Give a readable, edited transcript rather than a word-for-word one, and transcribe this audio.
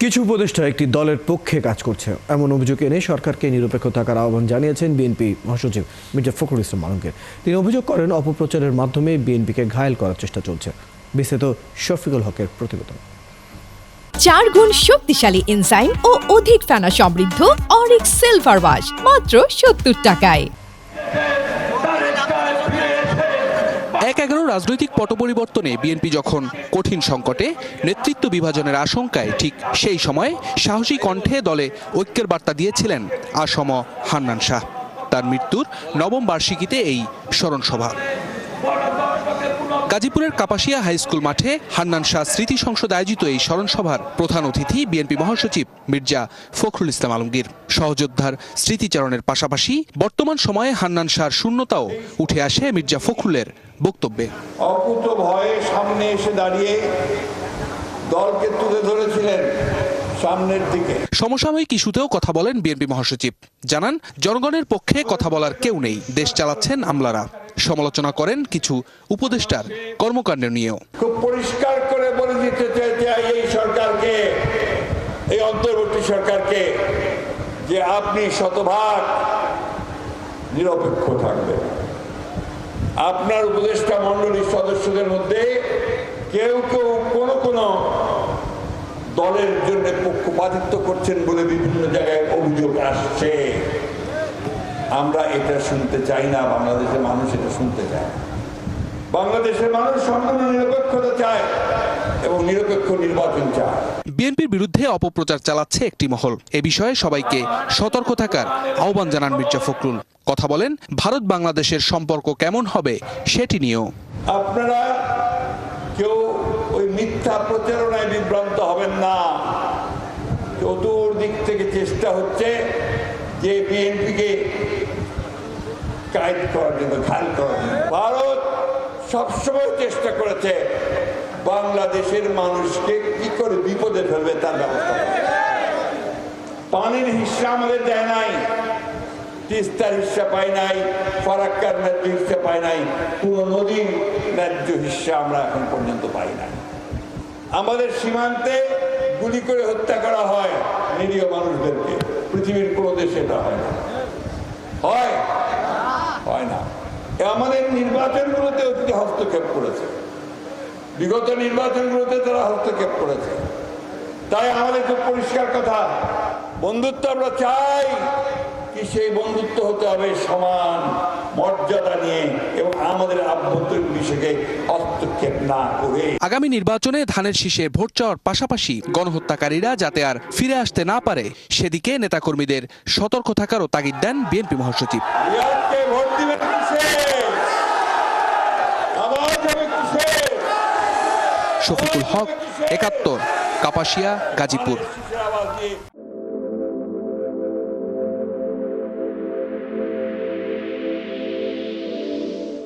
কিছু উপদেষ্টা একটি দলের পক্ষে কাজ করছে এমন অভিযোগ এনে সরকারকে নিরপেক্ষ থাকার আহ্বান জানিয়েছেন বিএনপি মহাসচিব মির্জা ফখরুল ইসলাম আলমগীর। তিনি অভিযোগ করেন অপপ্রচারের মাধ্যমে বিএনপিকে ঘায়েল করার চেষ্টা চলছে। বিস্তারিত শফিকুল হকের প্রতিবেদন। 4 গুণ শক্তিশালী এনজাইম ও অধিক ফেনা সমৃদ্ধ অরিক্স সিলভার ওয়াশ মাত্র 70 টাকায়। ১/11 রাজনৈতিক পট পরিবর্তনে বিএনপি যখন কঠিন সংকটে, নেতৃত্ব বিভাজনের আশঙ্কায়, ঠিক সেই সময় সাহসী কণ্ঠে দলে ঐক্যের বার্তা দিয়েছিলেন আসম হান্নান শাহ। তার মৃত্যুর নবম বার্ষিকীতে এই স্মরণসভা। গাজীপুরের কাপাসিয়া হাই স্কুল মাঠে হান্নান শাহ স্মৃতি সংসদ আয়োজিত এই স্মরণসভার প্রধান অতিথি বিএনপি মহাসচিব মির্জা ফখরুল ইসলাম আলমগীর। সহযোদ্ধার স্মৃতিচারণের পাশাপাশি বর্তমান সময়ে হান্নান শাহর শূন্যতাও উঠে আসে মির্জা ফখরুলের বক্তব্যে। অকুত ভয়ে সামনে এসে দাঁড়িয়ে দলকে তুলে ধরেছিলেন সামনের দিকে। সমসাময়িক ইস্যুতেও কথা বলেন বিএনপি মহাসচিব। জানান, জনগণের পক্ষে কথা বলার কেউ নেই, দেশ চালাচ্ছেন আমলারা। সমালোচনা করেন কিছু উপদেষ্টার কর্মকাণ্ড নিয়েও। খুব পরিষ্কার করে বলে দিতে চাই এই সরকারকে, এই অন্তর্বর্তী সরকারকে, যে আপনি শতভাগ নিরপেক্ষ থাকবেন। আপনার উপদেষ্টা মণ্ডলীর সদস্যদের মধ্যে কেউ কেউ কোনো দলের জন্য পক্ষপাতিত্ব করছেন বলে বিভিন্ন জায়গায় অভিযোগ আসছে। আমরা এটা শুনতে চাই না, বাংলাদেশের মানুষ এটা শুনতে চায়। বাংলাদেশের মানুষ সম্পূর্ণ নিরপেক্ষতা চায় এবং নিরপেক্ষ নির্বাচন চায়। বিএনপির বিরুদ্ধে অপপ্রচার চালাচ্ছে একটি মহল। এ বিষয়ে সবাইকে সতর্ক থাকার আহ্বান জানান মির্জা ফখরুল। কথা বলেন ভারত বাংলাদেশের সম্পর্ক কেমন হবে সেটি নিয়েও। আপনারা কেউ ওই মিথ্যা প্রচারণায় বিভ্রান্ত হবেন না। চতুর্দিক থেকে চেষ্টা হচ্ছে যে বিএনপিকে কায়েদ করার জন্য, ঘায়েল করার জন্য। ভারত সবসময় চেষ্টা করেছে বাংলাদেশের মানুষকে কি করে বিপদে ফেলবে তার ব্যবস্থা করে। পানির হিস্সা আমাদের দেয় নাই, তিস্তার হিস্সা পাই নাই, ফারাক্কার ন্যায্য হিস্সা পাই নাই, কোনো নদীর ন্যায্য হিস্সা আমরা এখন পর্যন্ত পাই নাই। আমাদের সীমান্তে গুলি করে হত্যা করা হয় নিরীহ মানুষদেরকে। পৃথিবীর কোনো দেশে এটা হয় না, হয় না। আমাদের নির্বাচনগুলোতে অতীতে হস্তক্ষেপ করেছে, বিগত নির্বাচনগুলোতে তারা হস্তক্ষেপ করেছে। তাই আমাদের খুব পরিষ্কার কথা, বন্ধুত্ব আমরা চাই, কি সেই বন্ধুত্ব হতে হবে সমান মর্যাদা নিয়ে এবং আমাদের আভ্যন্তরীণ বিষয়কে হস্তক্ষেপ না করে। আগামী নির্বাচনে ধানের শীষে ভোট চাওয়ার পাশাপাশি গণহত্যাকারীরা যাতে আর ফিরে আসতে না পারে সেদিকে নেতাকর্মীদের সতর্ক থাকারও তাগিদ দেন বিএনপি মহাসচিব। শফিকুল হক, ৭১, কাপাসিয়া, গাজীপুর।